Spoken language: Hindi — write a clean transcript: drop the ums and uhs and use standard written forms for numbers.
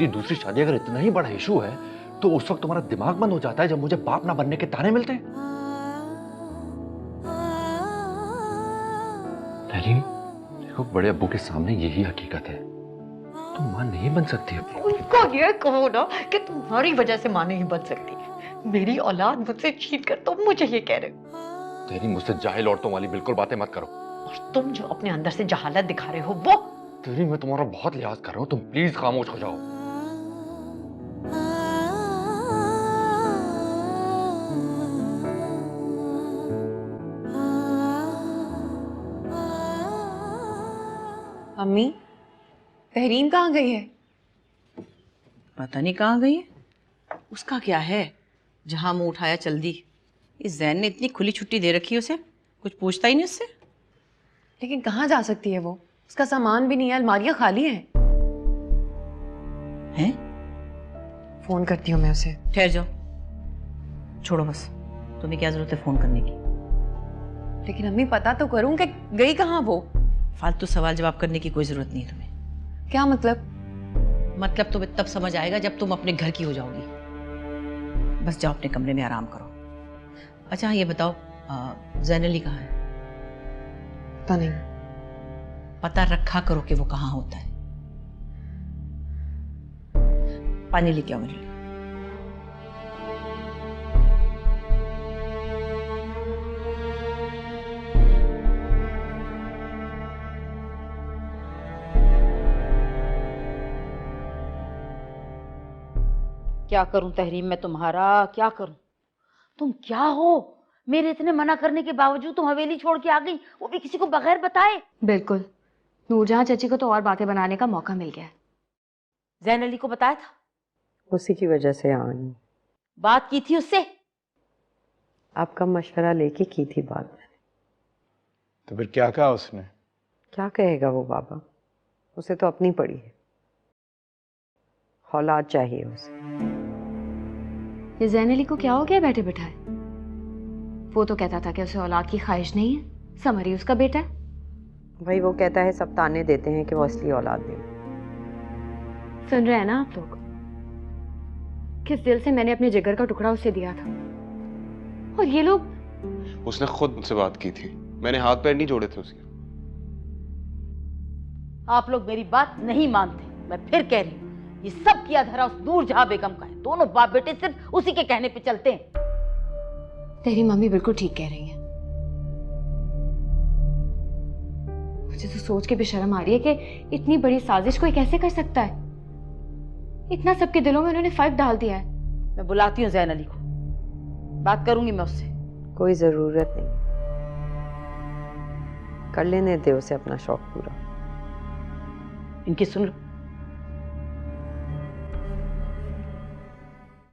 की दूसरी शादी अगर इतना ही बड़ा इशू है तो उस वक्त तुम्हारा दिमाग बंद हो जाता है जब मुझे बाप ना बनने के ताने मिलते हैं। तहरीम, देखो बड़े अब्बू के सामने यही हकीकत है, तुम मां नहीं बन सकती। उनको ये कहो ना कि तुम्हारी वजह से मां नहीं बन सकती। मेरी औलाद मुझसे छीन कर तुम मुझे ये कह रहे हो। तहरीम, मुझसे जाहिल औरतों वाली बिल्कुल बातें मत करो। और तुम जो अपने अंदर से जहालत दिखा रहे हो वो। तहरीम, मैं तुम्हारा बहुत लिहाज कर रहा हूँ, तुम प्लीज खामोश हो जाओ। अम्मी, तहरीम कहाँ गई है? पता नहीं कहाँ गई है। उसका क्या है, जहां मुंह उठाया चल दी। इस जैन ने इतनी खुली छुट्टी दे रखी है उसे, कुछ पूछता ही नहीं उससे। लेकिन कहाँ जा सकती है वो? उसका सामान भी नहीं है, अलमारियां खाली हैं। हैं? फोन करती हूँ मैं उसे। ठहर जाओ, छोड़ो बस, तुम्हें क्या जरूरत है फोन करने की। लेकिन अम्मी पता तो करूँ कि गई कहाँ वो। फालतू सवाल जवाब करने की कोई जरूरत नहीं है तुम्हें। क्या मतलब? मतलब तुम्हें तब समझ आएगा जब तुम अपने घर की हो जाओगी। बस जाओ अपने कमरे में आराम करो। अच्छा ये बताओ, जैन अली कहाँ है? पता नहीं। पता रखा करो कि वो कहाँ होता है। पानी लेके आओ मेरे लिए। क्या करूं तहरीम, मैं तुम्हारा क्या करूं? तुम क्या हो? मेरे इतने मना करने के बावजूद तुम हवेली छोड़ के आ गई, वो भी किसी को बगैर बताए। बिल्कुल, नूरजहां चाची को तो और बातें बनाने का मौका मिल गया है। जैन अली को बताया था? उसी की वजह से यहाँ आई। बात की थी उससे? आपका मशवरा लेके की थी बात मैंने। तो फिर क्या कहा उसने? क्या कहेगा वो बाबा, उसे तो अपनी पड़ी है, औलाद चाहिए उसे। ये जैन अली को क्या हो गया बैठे बिठाए? वो तो कहता था कि उसे औलाद की ख्वाहिश नहीं है, समरी उसका बेटा है। भाई वो कहता है सब ताने देते हैं कि वो असली औलाद दे। सुन रहे हैं ना आप लोग? किस दिल से मैंने अपने जिगर का टुकड़ा उसे दिया था, और ये लोग। उसने खुद मुझसे बात की थी, मैंने हाथ पैर नहीं जोड़े थे उसके। आप लोग मेरी बात नहीं मानते। मैं फिर कह रही हूँ, ये सब किया धरा उस नूरजहां बेगम का है। दोनों बाप बेटे सिर्फ उसी के कहने पे चलते हैं। तेरी मम्मी बिल्कुल ठीक कह रही है। मुझे तो सोच के बेशर्म आ रही है कि इतनी बड़ी साजिश कोई कैसे कर सकता है। इतना सबके दिलों में उन्होंने फर्क डाल दिया है। मैं बुलाती हूँ जैन अली को, बात करूंगी मैं उससे। कोई जरूरत नहीं, कर लेने दे उसे अपना शौक पूरा। इनकी सुन लो,